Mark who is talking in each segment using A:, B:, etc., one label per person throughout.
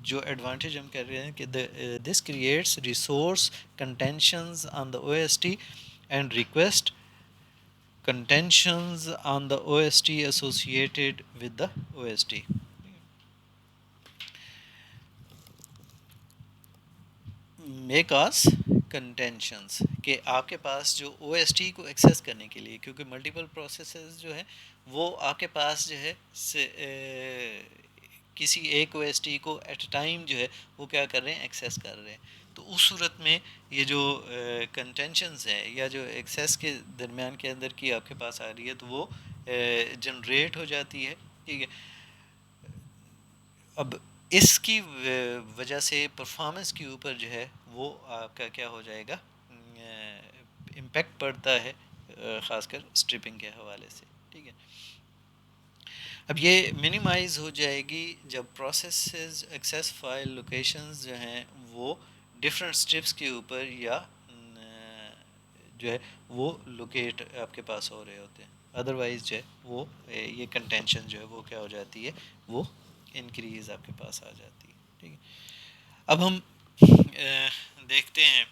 A: جو ایڈوانٹیج ہم کہہ رہے ہیں کہ this creates resource contentions on the O S T and request contentions on the OST associated with the OST. may cause contentions کہ آپ کے پاس جو او ایس ٹی کو ایکسیس کرنے کے لیے، کیونکہ ملٹیپل پروسیسز جو ہیں وہ آپ کے پاس جو ہے کسی ایک او ایس ٹی کو ایٹ اے ٹائم جو ہے وہ کیا کر رہے ہیں، ایکسیس کر رہے ہیں. تو اس صورت میں یہ جو کنٹینشنز ہے یا جو ایکسیس کے درمیان کے اندر کی آپ کے پاس آ رہی ہے تو وہ جنریٹ ہو جاتی ہے. ٹھیک ہے. اب اس کی وجہ سے پرفارمنس کے اوپر جو ہے وہ آپ کا کیا ہو جائے گا، امپیکٹ پڑتا ہے، خاص کر اسٹرپنگ کے حوالے سے. ٹھیک ہے. اب یہ منیمائز ہو جائے گی جب پروسیسز ایکسیس فائل لوکیشنز جو ہیں وہ ڈفرینٹ اسٹرپس کے اوپر یا جو ہے وہ لوکیٹ آپ کے پاس ہو رہے ہوتے ہیں. ادروائز جو ہے وہ یہ کنٹینشن جو ہے وہ کیا ہو جاتی ہے، وہ انکریز آپ کے پاس آ جاتی ہے. ٹھیک ہے. اب ہم دیکھتے ہیں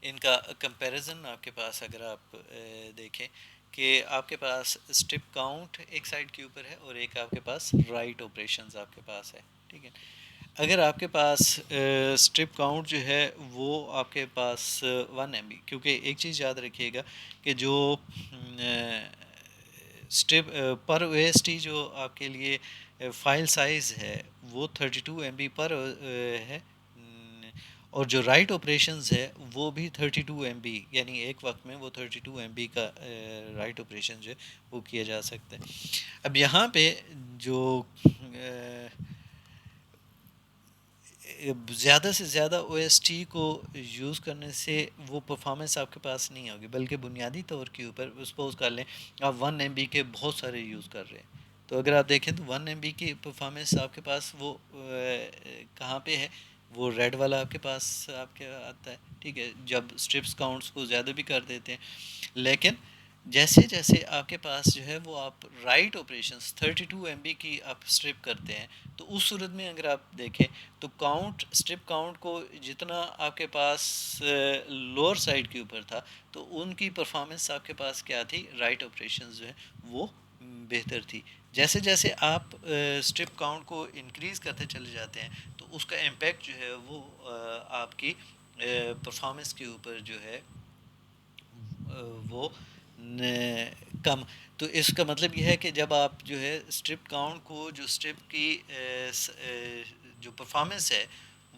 A: ان کا کمپیریزن. آپ کے پاس اگر آپ دیکھیں کہ آپ کے پاس اسٹرپ کاؤنٹ ایک سائڈ کے اوپر ہے اور ایک آپ کے پاس رائٹ آپریشنز آپ کے پاس ہے. ٹھیک ہے. اگر آپ کے پاس اسٹرپ کاؤنٹ جو ہے وہ آپ کے پاس 1 MB، کیونکہ ایک چیز یاد رکھیے گا کہ جو اسٹرپ پر او ایس ٹی جو آپ کے لیے فائل سائز ہے وہ 32 MB پر ہے، اور جو رائٹ آپریشنز ہے وہ بھی 32 MB، یعنی ایک وقت میں وہ 32 MB کا رائٹ آپریشن جو ہے وہ کیا جا سکتا ہے. اب یہاں پہ جو زیادہ سے زیادہ او ایس ٹی کو یوز کرنے سے وہ پرفارمنس آپ کے پاس نہیں ہوگی، بلکہ بنیادی طور کے اوپر سپوز کر لیں آپ 1 MB کے بہت سارے یوز کر رہے ہیں، تو اگر آپ دیکھیں تو 1 MB کی پرفارمنس آپ کے پاس وہ کہاں پہ ہے، وہ ریڈ والا آپ کے پاس آپ کے آتا ہے. ٹھیک ہے. جب اسٹرپس کاؤنٹس کو زیادہ بھی کر دیتے ہیں، لیکن جیسے جیسے آپ کے پاس جو ہے وہ آپ رائٹ آپریشنس 32 MB کی آپ اسٹرپ کرتے ہیں، تو اس صورت میں اگر آپ دیکھیں تو کاؤنٹ اسٹرپ کاؤنٹ کو جتنا آپ کے پاس لوور سائڈ کے اوپر تھا تو ان کی پرفارمنس آپ کے پاس کیا تھی، رائٹ آپریشنز جو ہے وہ بہتر تھی. جیسے جیسے آپ اسٹرپ کاؤنٹ کو انکریز کرتے چلے جاتے ہیں تو اس کا امپیکٹ جو ہے وہ آپ کی پرفارمنس کے اوپر جو ہے وہ کم. تو اس کا مطلب یہ ہے کہ جب آپ جو ہے اسٹرپ کاؤنٹ کو، جو اسٹرپ کی جو پرفارمنس ہے،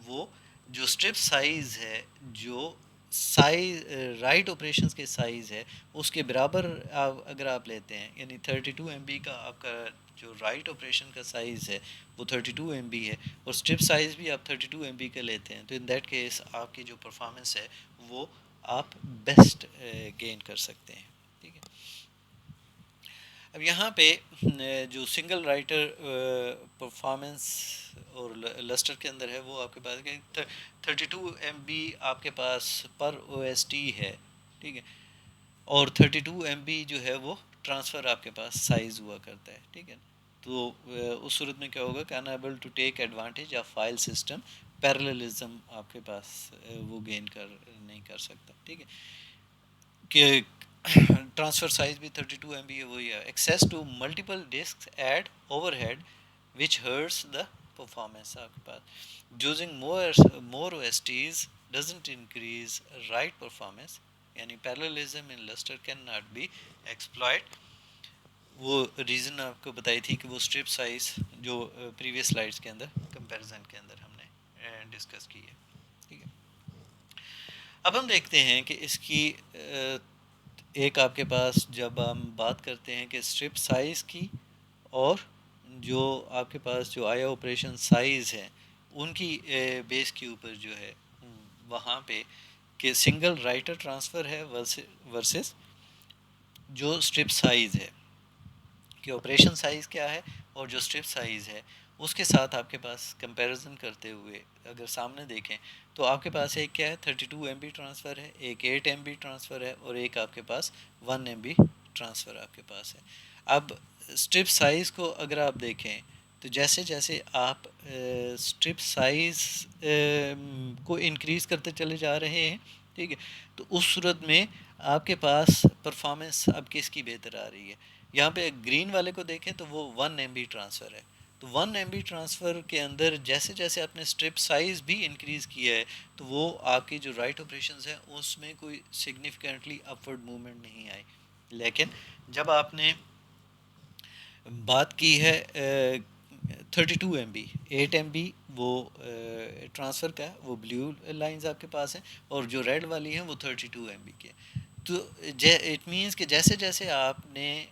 A: وہ جو اسٹرپ سائز ہے، جو سائز رائٹ آپریشنس کے سائز ہے اس کے برابر اگر آپ لیتے ہیں، یعنی 32 MB کا آپ کا جو رائٹ آپریشن کا سائز ہے وہ 32 MB ہے اور اسٹرپ سائز بھی آپ 32 MB کا لیتے ہیں، تو ان دیٹ کیس آپ کی جو پرفارمنس ہے وہ آپ بیسٹ گین کر سکتے ہیں. ٹھیک ہے. اب یہاں پہ جو سنگل رائٹر پرفارمنس اور لسٹر کے اندر ہے وہ آپ کے پاس 32 MB آپ کے پاس پر او ایس ٹی ہے. ٹھیک ہے. اور 32 MB جو ہے وہ ٹرانسفر آپ کے پاس سائز ہوا کرتا ہے. ٹھیک ہے. تو اس صورت میں کیا ہوگا کہ enable to take advantage of file system parallelism آپ کے پاس وہ گین نہیں کر سکتا. ٹھیک ہے. کہ ٹرانسفر سائز بھی 32 MB ہے، وہی ہے. Access to multiple disk at over which hurts the performance آپ کے پاس using more O S Ts doesn't increase write performance, یعنی parallelism in Lustre can not be exploit. وہ ریزن آپ کو بتائی تھی کہ وہ اسٹرپ سائز جو پریویس سلائڈس کے اندر کمپیریزن کے اندر ہم نے ڈسکس کی ہے. ٹھیک ہے. اب ہم دیکھتے ہیں کہ اس کی ایک آپ کے پاس جب ہم بات کرتے ہیں کہ اسٹرپ سائز کی اور جو آپ کے پاس جو آیا آپریشن سائز ہے ان کی بیس کے اوپر جو ہے وہاں پہ کہ سنگل رائٹر ٹرانسفر ہے ورسز جو اسٹرپ سائز ہے، کہ آپریشن سائز کیا ہے اور جو اسٹرپ سائز ہے اس کے ساتھ آپ کے پاس کمپیریزن کرتے ہوئے اگر سامنے دیکھیں تو آپ کے پاس ایک کیا ہے 32 MB ٹرانسفر ہے، ایک 8 MB ٹرانسفر ہے اور ایک آپ کے پاس 1 MB ٹرانسفر آپ کے پاس ہے. اب اسٹرپ سائز کو اگر آپ دیکھیں تو جیسے جیسے آپ اسٹرپ سائز کو انکریز کرتے چلے جا رہے ہیں، ٹھیک ہے، تو اس صورت میں آپ کے پاس پرفارمنس اب کس کی بہتر آ رہی ہے؟ یہاں پہ گرین والے کو دیکھیں تو وہ 1 MB ٹرانسفر ہے، تو 1 MB ٹرانسفر کے اندر جیسے جیسے آپ نے اسٹرپ سائز بھی انکریز کیا ہے تو وہ آپ کی جو رائٹ آپریشنز ہیں اس میں کوئی سگنیفیکنٹلی اپورڈ موومنٹ نہیں آئی. لیکن جب آپ نے بات کی ہے 32 MB 8 MB وہ ٹرانسفر کا ہے، وہ بلیو لائنز آپ کے پاس ہیں، اور جو ریڈ والی ہیں وہ 32 MB کے. تو اٹ مینس کہ جیسے جیسے آپ نے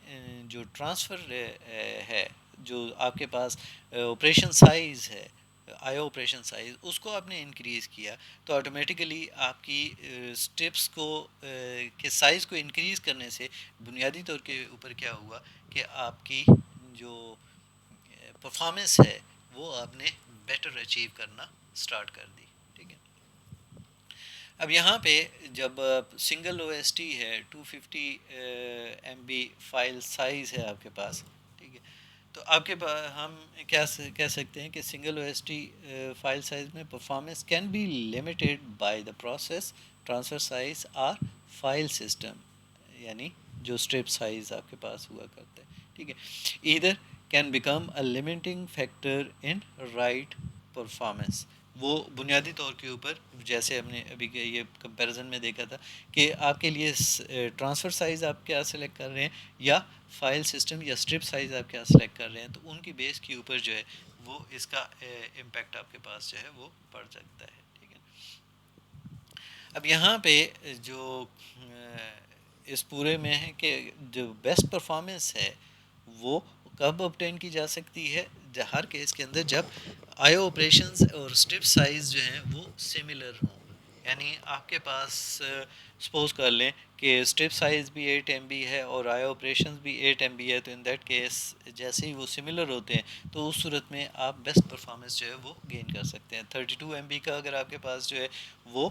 A: جو ٹرانسفر ہے، جو آپ کے پاس آپریشن سائز ہے، آئی آپریشن سائز، اس کو آپ نے انکریز کیا تو آٹومیٹیکلی آپ کی اسٹیپس کو کے سائز کو انکریز کرنے سے بنیادی طور کے اوپر کیا ہوا کہ آپ کی جو پرفارمنس ہے وہ آپ نے بیٹر اچیو کرنا سٹارٹ کر دی. ٹھیک ہے، اب یہاں پہ جب سنگل او ایس ٹی ہے 250 MB فائل سائز ہے آپ کے پاس، ٹھیک ہے، تو آپ کے پاس ہم کیا کہہ سکتے ہیں کہ single O S T file size میں performance can be limited by the process transfer size or file system, یعنی جو اسٹرپ سائز آپ کے پاس ہوا کرتا ہے، ٹھیک ہے، either can become a limiting factor in right performance. وہ بنیادی طور کے اوپر جیسے ہم نے ابھی یہ کمپیریزن میں دیکھا تھا کہ آپ کے لیے ٹرانسفر سائز آپ کیا سلیکٹ کر رہے ہیں یا فائل سسٹم یا اسٹرپ سائز آپ کیا سلیکٹ کر رہے ہیں، تو ان کی بیس کے اوپر جو ہے وہ اس کا امپیکٹ آپ کے پاس جو ہے وہ پڑ سکتا ہے. ٹھیک ہے، اب یہاں پہ جو اس پورے میں ہے کہ جو بیسٹ پرفارمنس ہے وہ کب obtain کی جا سکتی ہے؟ ہر کیس کے اندر جب آئی آپریشنز اور اسٹرپ سائز جو ہیں وہ سملر ہوں. یعنی آپ کے پاس سپوز کر لیں کہ اسٹرپ سائز بھی 8 MB ہے اور آئی آپریشنز بھی 8 MB ہے، تو ان دیٹ کیس جیسے ہی وہ سملر ہوتے ہیں تو اس صورت میں آپ بیسٹ پرفارمنس جو ہے وہ گین کر سکتے ہیں. 32 MB کا اگر آپ کے پاس جو ہے وہ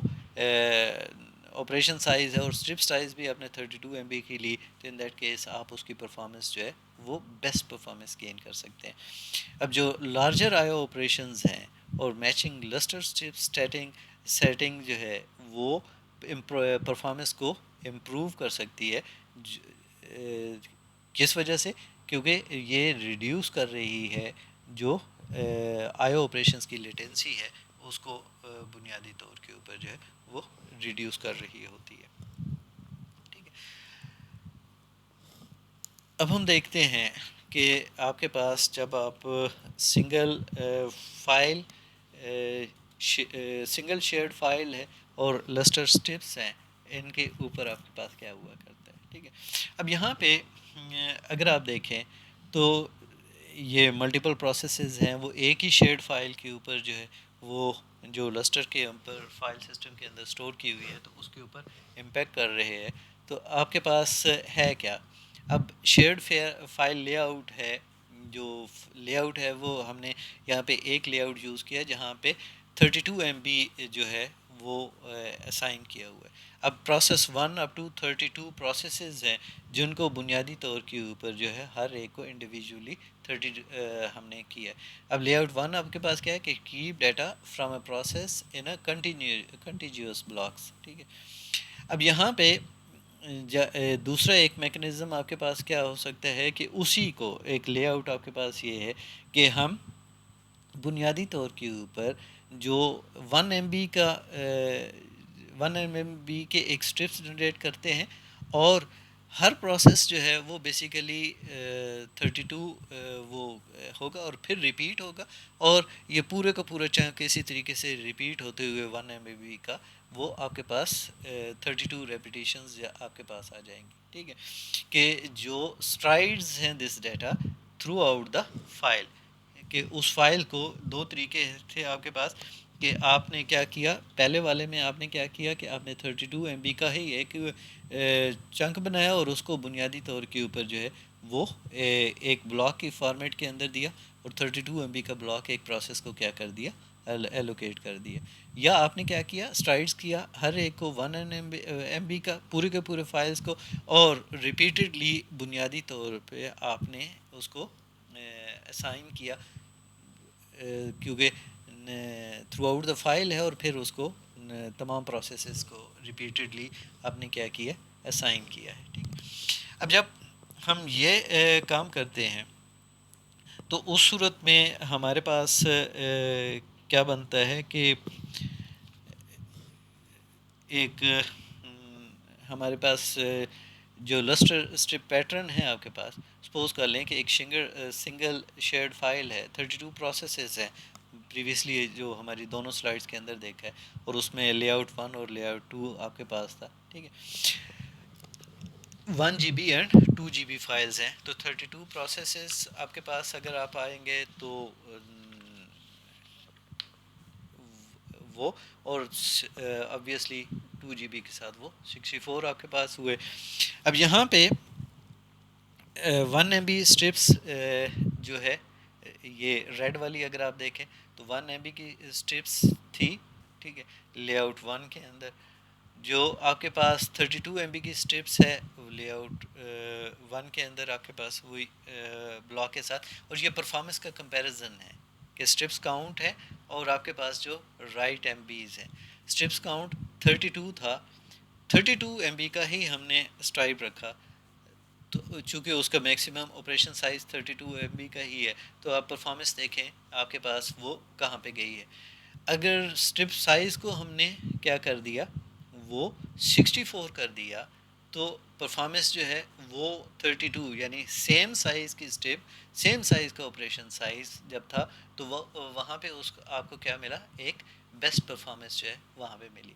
A: آپریشن سائز ہے اور اسٹرپ سائز بھی آپ نے 32 MB کی لی، تو ان دیٹ کیس آپ اس کی پرفارمنس جو ہے وہ بیسٹ پرفارمنس گین کر سکتے ہیں. اب جو لارجر آئی او آپریشنز ہیں اور میچنگ لسٹر سیٹنگ جو ہے وہ پرفارمنس کو امپروو کر سکتی ہے. کس وجہ سے؟ کیونکہ یہ ریڈیوس کر رہی ہے جو آئی او آپریشنز کی لیٹنسی ہے اس کو بنیادی طور کے اوپر جو ہے وہ ریڈیوس کر رہی ہوتی ہے. ٹھیک ہے، اب ہم دیکھتے ہیں کہ آپ کے پاس جب آپ single file single shared file ہے اور لسٹر اسٹپس ہیں، ان کے اوپر آپ کے پاس کیا ہوا کرتا ہے. ٹھیک ہے، اب یہاں پہ اگر آپ دیکھیں تو یہ ملٹیپل پروسیسز ہیں وہ ایک ہی شیئرڈ فائل کے اوپر جو ہے وہ جو لسٹر کے اوپر فائل سسٹم کے اندر اسٹور کی ہوئی ہے تو اس کے اوپر امپیکٹ کر رہے ہیں. تو آپ کے پاس ہے کیا؟ اب شیئرڈ فائل لے آؤٹ ہے، جو لے آؤٹ ہے وہ ہم نے یہاں پہ ایک لے آؤٹ یوز کیا جہاں پہ 32 MB جو ہے وہ اسائن کیا ہوا ہے. اب پروسیس 1 اپ ٹو 32 پروسیسز ہیں جن کو بنیادی طور کے اوپر جو ہے ہر ایک کو انڈیویجولی 30 ہم نے کیا ہے. اب لے آؤٹ 1 آپ کے پاس کیا ہے کہ keep data from a process in a continuous blocks. ٹھیک ہے، اب یہاں پہ دوسرا ایک میکنزم آپ کے پاس کیا ہو سکتا ہے کہ اسی کو ایک لے آؤٹ آپ کے پاس یہ ہے کہ ہم بنیادی طور کے اوپر جو 1 MB کا 1 MB کے ایک اسٹرپس جنریٹ کرتے ہیں اور ہر پروسیس جو ہے وہ بیسیکلی 32 وہ ہوگا اور پھر ریپیٹ ہوگا، اور یہ پورے کا پورا چنک اسی طریقے سے ریپیٹ ہوتے ہوئے 1 MB کا وہ آپ کے پاس 32 ریپیٹیشنز آپ کے پاس آ جائیں گی. ٹھیک ہے، کہ جو اسٹرائڈز ہیں this data through out the file, کہ اس فائل کو دو طریقے تھے آپ کے پاس کہ آپ نے کیا کیا. پہلے والے میں آپ نے کیا کیا کہ آپ نے 32 MB کا ہی ایک چنک بنایا اور اس کو بنیادی طور کے اوپر جو ہے وہ ایک بلاک کی فارمیٹ کے اندر دیا، اور 32 MB کا بلاک ایک پروسیس کو کیا کر دیا، ایلوکیٹ کر دیا. یا آپ نے کیا کیا، اسٹرائڈس کیا ہر ایک کو 1 MB کا پورے کے پورے فائلز کو، اور ریپیٹڈلی بنیادی طور پہ آپ نے اس کو اسائن کیا کیونکہ تھرو آؤٹ دا فائل ہے، اور پھر اس کو تمام پروسیسز کو ریپیٹڈلی آپ نے کیا کیا، اسائن کیا ہے. ٹھیک. اب جب ہم یہ کام کرتے ہیں تو اس صورت میں ہمارے پاس کیا بنتا ہے کہ ایک ہمارے پاس جو لسٹر اسٹرپ پیٹرن ہے آپ کے پاس، سپوز کر لیں کہ ایک سنگل شیئرڈ فائل ہے، 32 پروسیسز ہیں پریویسلی جو ہماری دونوں سلائڈز کے اندر دیکھا ہے، اور اس میں لے آؤٹ 1 اور لے آؤٹ 2 آپ کے پاس تھا. ٹھیک ہے. 1 GB اینڈ 2 GB فائلز ہیں، تو 32 پروسیسز آپ کے پاس اگر آپ آئیں گے تو وہ، اور obviously 2 GB کے ساتھ وہ 64 آپ کے پاس ہوئے. اب یہاں پہ 1 MB اسٹرپس جو ہے یہ ریڈ والی اگر آپ دیکھیں تو 1 MB کی اسٹرپس تھی. ٹھیک ہے. لے آؤٹ 1 کے اندر جو آپ کے پاس 32 MB کی اسٹرپس ہے لے آؤٹ 1 کے اندر آپ کے پاس وہی بلاک کے ساتھ. اور یہ پرفارمنس کا کمپیریزن ہے کہ اسٹرپس کاؤنٹ ہے اور آپ کے پاس جو رائٹ ایم بیز ہیں. اسٹرپس کاؤنٹ 32 تھا، 32 MB کا ہی ہم نے اسٹرائپ رکھا، تو چونکہ اس کا میکسیمم آپریشن سائز 32 MB کا ہی ہے، تو آپ پرفارمنس دیکھیں آپ کے پاس وہ کہاں پہ گئی ہے. اگر اسٹرپ سائز کو ہم نے کیا کر دیا، وہ 64 کر دیا، تو پرفارمنس جو ہے وہ 32 یعنی سیم سائز کی اسٹرپ، سیم سائز کا آپریشن سائز جب تھا، تو وہ وہاں پہ اس آپ کو کیا ملا، ایک بیسٹ پرفارمنس جو ہے وہاں پہ ملی.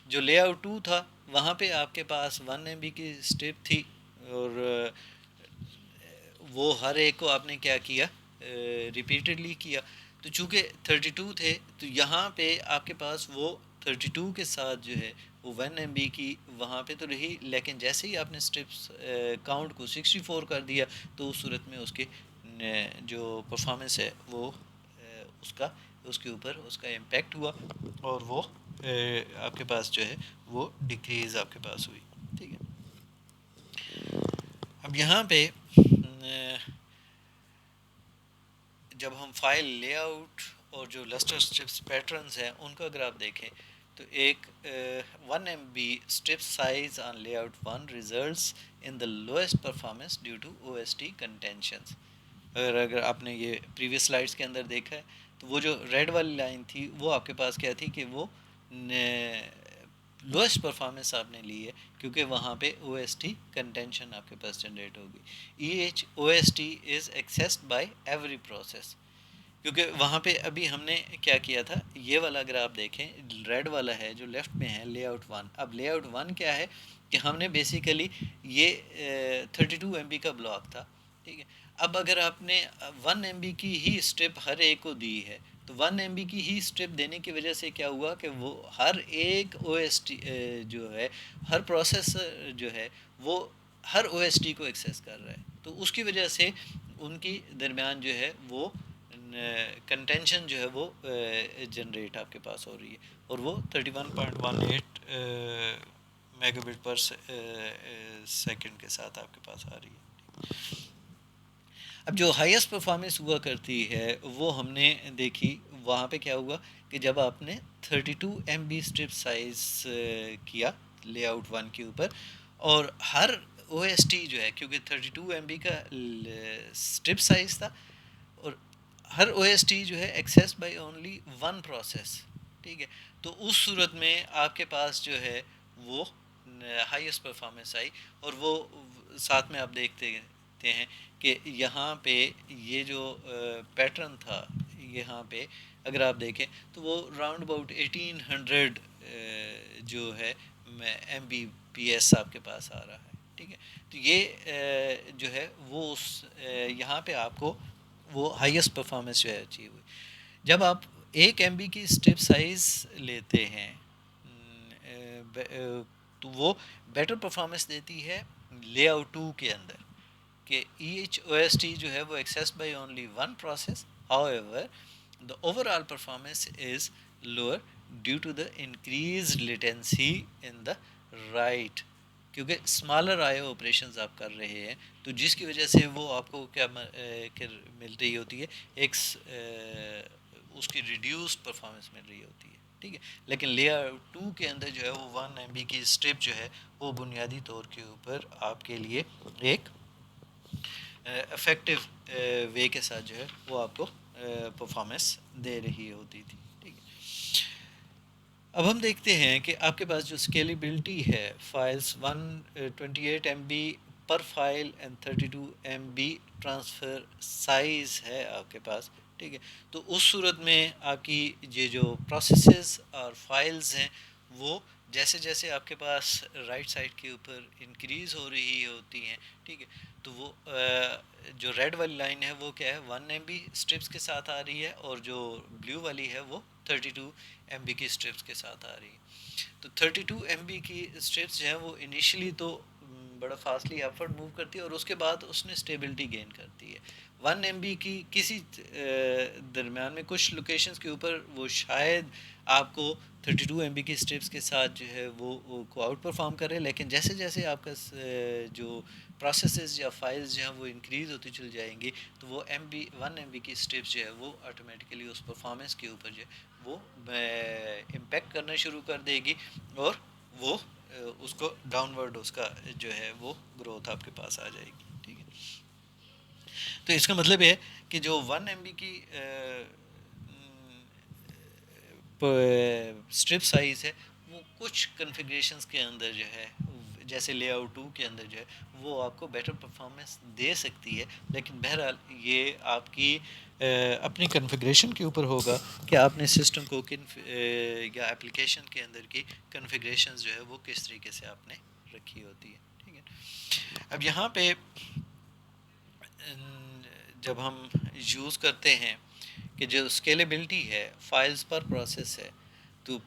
A: جو لے آؤٹ 2 تھا وہاں پہ آپ کے پاس 1 MB کی اسٹرپ تھی، اور وہ ہر ایک کو آپ نے کیا کیا، ریپیٹڈلی کیا. تو چونکہ 32 تھے تو یہاں پہ آپ کے پاس وہ 32 کے ساتھ جو ہے وہ 1 MB کی وہاں پہ تو رہی، لیکن جیسے ہی آپ نے اسٹرپس کاؤنٹ کو 64 کر دیا تو اس صورت میں اس کے جو پرفارمنس ہے وہ اس کے اوپر اس کا امپیکٹ ہوا، اور وہ آپ کے پاس جو ہے وہ ڈیکریز آپ کے پاس ہوئی. ٹھیک ہے. اب یہاں پہ جب ہم فائل لے آؤٹ اور جو لسٹر اسٹرپس پیٹرنز ہیں ان کو اگر آپ دیکھیں تو ایک 1 MB strip size on layout 1 results in the lowest performance due to OST contentions. اگر آپ نے یہ پریویس سلائڈس کے اندر دیکھا ہے تو وہ جو ریڈ والی لائن تھی وہ آپ کے پاس کیا تھی کہ وہ لوئسٹ پرفارمنس آپ نے لی ہے، کیونکہ وہاں پہ OST کنٹینشن آپ کے پاس جنریٹ ہوگی. each OST is accessed by every process. کیونکہ وہاں پہ ابھی ہم نے کیا تھا، یہ والا اگر آپ دیکھیں ریڈ والا ہے جو لیفٹ میں ہے لے آؤٹ 1. اب لے آؤٹ 1 کیا ہے کہ ہم نے بیسیکلی یہ 32 MB کا بلاک تھا. ٹھیک ہے. اب اگر آپ نے 1 MB کی ہی اسٹرپ ہر ایک کو دی ہے تو 1 MB کی ہی اسٹرپ دینے کی وجہ سے کیا ہوا کہ وہ ہر ایک OST جو ہے، ہر پروسیس جو ہے وہ ہر OST کو ایکسیس کر رہا ہے، تو اس کی وجہ سے ان کی درمیان جو ہے وہ کنٹینشن جو ہے وہ جنریٹ آپ کے پاس ہو رہی ہے، اور وہ 31.18 میگا بٹ پر سیکنڈ کے ساتھ آپ کے پاس آ رہی ہے. اب جو ہائیسٹ پرفارمنس ہوا کرتی ہے وہ ہم نے دیکھی، وہاں پہ کیا ہوا کہ جب آپ نے 32 MB اسٹرپ سائز کیا لے آؤٹ 1 کے اوپر، اور ہر OST جو ہے کیونکہ 32 MB کا اسٹرپ سائز تھا، اور ہر OST جو ہے ایکسیس بائی اونلی 1 پروسیس. ٹھیک ہے. تو اس صورت میں آپ کے پاس جو ہے وہ ہائیسٹ پرفارمنس آئی، اور وہ ساتھ میں آپ دیکھتے ہیں کہ یہاں پہ یہ جو پیٹرن تھا یہاں پہ اگر آپ دیکھیں تو وہ راؤنڈ اباؤٹ 1800 جو ہے Mbps آپ کے پاس آ رہا ہے. ٹھیک ہے. تو یہ جو ہے وہ اس یہاں پہ آپ کو وہ ہائیسٹ پرفارمنس جو ہے اچیو ہوئی. جب آپ 1 MB کی اسٹرپ سائز لیتے ہیں تو وہ بیٹر پرفارمنس دیتی ہے لے آؤٹ 2 کے اندر، کہ ایچ OST جو ہے وہ access by only 1 process. however the overall performance is lower due to the increased latency in the write، کیونکہ اسمالر آئیو آپریشنز آپ کر رہے ہیں، تو جس کی وجہ سے وہ آپ کو کیا مل رہی ہوتی ہے، ایک اس کی ریڈیوس پرفارمنس مل رہی ہوتی ہے، ٹھیک ہے. لیکن لیئر 2 کے اندر جو ہے وہ 1 ایم بی کی اسٹرپ جو ہے وہ بنیادی طور کے اوپر آپ کے لیے ایک افیکٹو وے کے ساتھ جو ہے وہ آپ کو پرفارمنس دے رہی ہوتی تھی، ٹھیک ہے. اب ہم دیکھتے ہیں کہ آپ کے پاس جو اسکیلیبلٹی ہے، files 128 M B per file and 32 M B transfer size ہے آپ کے پاس، ٹھیک ہے. تو اس صورت میں آپ کی یہ جو پروسیسز اور فائلز ہیں وہ جیسے جیسے آپ کے پاس رائٹ سائڈ کے اوپر انکریز ہو رہی ہوتی ہیں، ٹھیک ہے. تو وہ جو ریڈ والی لائن ہے وہ کیا ہے، 1 ایم بی اسٹرپس کے ساتھ آ رہی ہے، اور جو بلیو والی ہے وہ 32 ایم بی کی اسٹرپس کے ساتھ آ رہی ہے. تو 32 ایم بی کی اسٹرپس جو ہیں وہ انیشلی تو بڑا فاسٹلی اپورڈ موو کرتی ہے، اور اس کے بعد اس نے اسٹیبلٹی گین کرتی ہے. 1 ایم بی کی کسی درمیان میں کچھ لوکیشنز کے اوپر وہ شاید آپ کو 32 ایم بی کی اسٹرپس کے ساتھ جو ہے وہ کو آؤٹ پرفارم کرے، لیکن جیسے جیسے آپ کا جو پروسیسز یا فائلز جو ہیں وہ انکریز ہوتی چل جائیں گی، تو وہ 1 ایم بی کی اسٹرپس جو ہے وہ آٹومیٹیکلی اس پرفارمنس کے اوپر جو ہے وہ امپیکٹ کرنا شروع کر دے گی، اور وہ اس کو ڈاؤن ورڈ اس کا جو ہے وہ گروتھ آپ کے پاس آ جائے گی، ٹھیک ہے. تو اس کا مطلب ہے کہ جو 1 ایم بی کی اسٹرپ سائز ہے وہ کچھ کنفیگریشنز کے اندر جو ہے جیسے لے آؤٹ 2 کے اندر جو ہے وہ آپ کو بیٹر پرفارمنس دے سکتی ہے، لیکن بہرحال یہ آپ کی اپنی کنفیگریشن کے اوپر ہوگا کہ آپ نے سسٹم کو کن یا اپلیکیشن کے اندر کی کنفیگریشنز جو ہے وہ کس طریقے سے آپ نے رکھی ہوتی ہے، ٹھیک ہے. اب یہاں پہ جب ہم یوز کرتے ہیں کہ جو اسکیلیبلٹی ہے فائلز پر پروسیس ہے، تو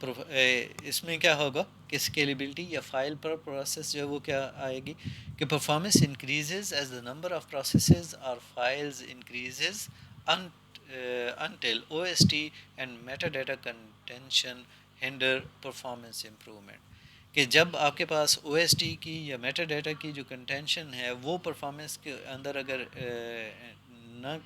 A: اس میں کیا ہوگا کہ اسکیلیبلٹی یا فائل پر پروسیس جو ہے وہ کیا آئے گی کہ performance increases as the number of processes اور files increases until OST and metadata contention hinder performance improvement. کہ جب آپ کے پاس او ایس ٹی کی یا میٹا ڈیٹا کی جو کنٹینشن ہے وہ پرفارمنس کے اندر اگر نہ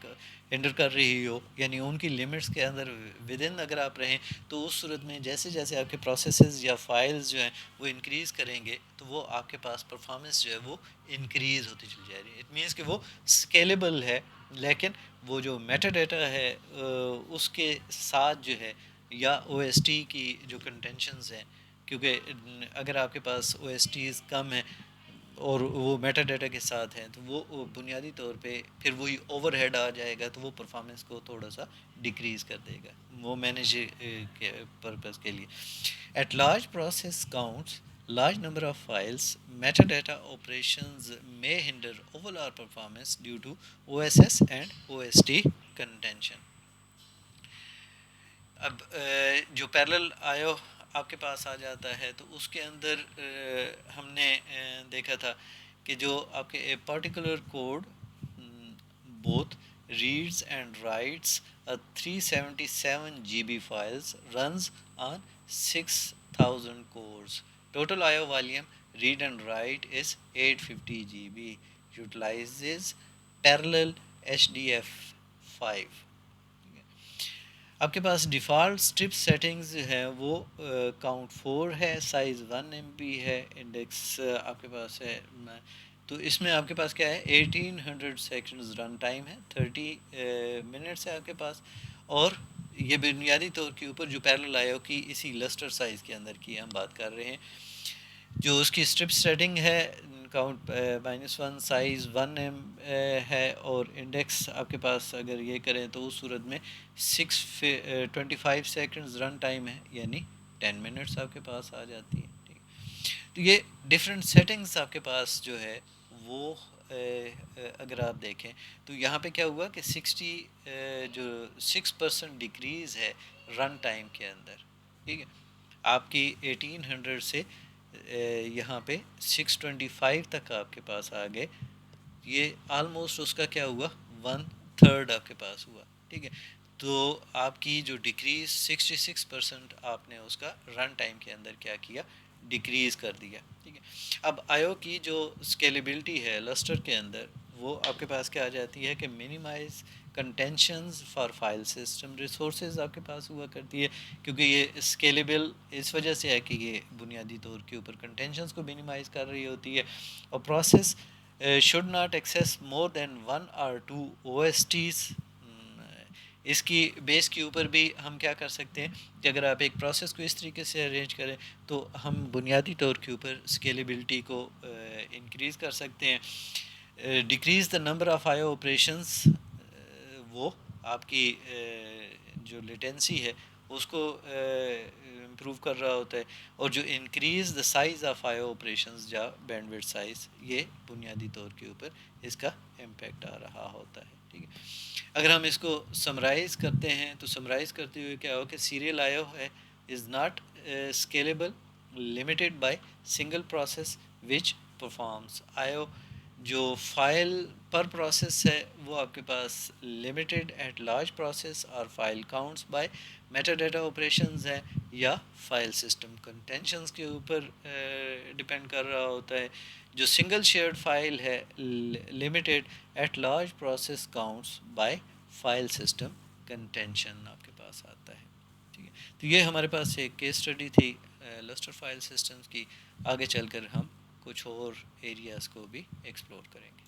A: ہینڈل کر رہی ہو، یعنی ان کی لمٹس کے اندر ود ان اگر آپ رہیں، تو اس صورت میں جیسے جیسے آپ کے پروسیسز یا فائلز جو ہیں وہ انکریز کریں گے تو وہ آپ کے پاس پرفارمنس جو ہے وہ انکریز ہوتی چلی جائے گی. اٹ مینس کہ وہ اسکیلیبل ہے، لیکن وہ جو میٹا ڈیٹا ہے اس کے ساتھ جو ہے یا او ایس ٹی کی جو کنٹینشنز ہیں، کیونکہ اگر آپ کے پاس او ایس ٹیز کم ہیں اور وہ میٹا ڈیٹا کے ساتھ ہیں تو وہ بنیادی طور پہ پھر وہی اوور ہیڈ آ جائے گا، تو وہ پرفارمنس کو تھوڑا سا ڈیکریز کر دے گا وہ مینیج کے پرپز کے لیے. At large process counts large number of files metadata operations may hinder overall performance due to OSS and OST contention. اب جو پیرلل آئیو آپ کے پاس آ جاتا ہے تو اس کے اندر ہم نے دیکھا تھا کہ جو آپ کے particular code both reads and writes a 377 GB files runs on 6000 cores. Total IO volume read and write is 850 GB. Utilizes parallel HDF5. آپ کے پاس ڈیفالٹ اسٹرپ سیٹنگز ہیں وہ کاؤنٹ 4 ہے، سائز 1 ایم بی ہے، انڈیکس آپ کے پاس ہے. تو اس میں آپ کے پاس کیا ہے 1800 سیکنڈز رن ٹائم ہے، 30 منٹس ہے آپ کے پاس، اور یہ بنیادی طور کے اوپر جو پیرلل آئیو کی اسی لسٹر سائز کے اندر کی ہم بات کر رہے ہیں. جو اس کی اسٹرپ سیٹنگ ہے کاؤنٹ -1 سائز 1 ایم ہے، اور انڈیکس آپ کے پاس اگر یہ کریں تو اس صورت میں 625 سیکنڈز رن ٹائم ہے، یعنی 10 منٹس آپ کے پاس آ جاتی ہے. تو یہ ڈفرینٹ سیٹنگز آپ کے پاس جو ہے وہ اگر آپ دیکھیں تو یہاں پہ کیا ہوا کہ 6% ڈیکریز ہے رن ٹائم کے اندر، ٹھیک ہے. آپ کی 1800 سے یہاں پہ 625 تک آپ کے پاس آ گئے، یہ آلموسٹ اس کا کیا ہوا 1/3 آپ کے پاس ہوا، ٹھیک ہے. تو آپ کی جو ڈیکریز 66% آپ نے اس کا رن ٹائم کے اندر کیا کیا ڈیکریز کر دیا، ٹھیک ہے. اب آئیو کی جو اسکیلیبلٹی ہے لسٹر کے اندر وہ آپ کے پاس کیا آ جاتی ہے کہ minimize contentions for file system resources آپ کے پاس ہوا کرتی ہے، کیونکہ یہ اسکیلیبل اس وجہ سے ہے کہ یہ بنیادی طور کے اوپر کنٹینشنز کو منیمائز کر رہی ہوتی ہے، اور process should not access more than one or two O S Ts. اس کی بیس کے اوپر بھی ہم کیا کر سکتے ہیں کہ اگر آپ ایک پروسیس کو اس طریقے سے ارینج کریں تو ہم بنیادی طور کے اوپر اسکیلیبلٹی کو انکریز کر سکتے ہیں. Decrease the number of I O operations, وہ آپ کی جو لیٹنسی ہے اس کو امپروو کر رہا ہوتا ہے، اور جو increase the size of I O operations یا بینڈ وڈتھ سائز، یہ بنیادی طور کے اوپر اس کا امپیکٹ آ رہا ہوتا ہے. ٹھیک ہے، اگر ہم اس کو سمرائز کرتے ہیں تو سمرائز کرتے ہوئے کیا ہو کہ سیریل آئی او ہے is not scalable limited by single process which performs I O. جو فائل پر پروسیس ہے وہ آپ کے پاس لمیٹیڈ ایٹ لارج پروسیس اور file counts by metadata operations ہیں، یا فائل سسٹم کنٹینشنز کے اوپر ڈپینڈ کر رہا ہوتا ہے. جو سنگل شیئرڈ فائل ہے limited at large process counts by file system contention آپ کے پاس آتا ہے. ٹھیک ہے، تو یہ ہمارے پاس ایک کیس اسٹڈی تھی لسٹر فائل سسٹمز کی. آگے چل کر ہم کچھ اور ایریاز کو بھی ایکسپلور کریں گے.